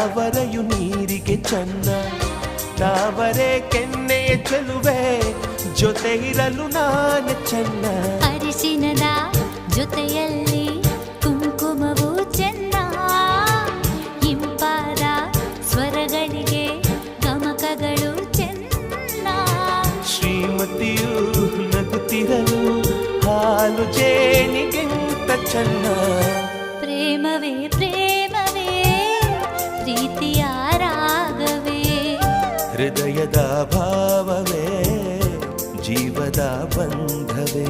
ತಾವರೆಯು ನೀರಿಗೆ ಚೆನ್ನ, ತಾವರೆ ಕೆನ್ನೆಯ ಚೆಲುವೆ, ಜೊತೆ ಇರಲು ನಾನು ಚೆನ್ನ. ಅರಿಶಿನದ ಜೊತೆಯಲ್ಲಿ ಕುಂಕುಮವು ಚೆನ್ನ, ಇಂಪಾದ ಸ್ವರಗಳಿಗೆ ಗಮಕಗಳು ಚೆನ್ನ. ಶ್ರೀಮತಿಯು ನಗುತ್ತಿರಲು ಹಾಲು ಜೇನಿಗಿಂತ ಚೆನ್ನ. ಪ್ರೇಮವೇ ಪ್ರೇಮವೇ ಪ್ರೀತಿಯ ರಾಗವೇ, ಹೃದಯದ ಭಾವವೇ ಜೀವದ ಬಂಧವೇ.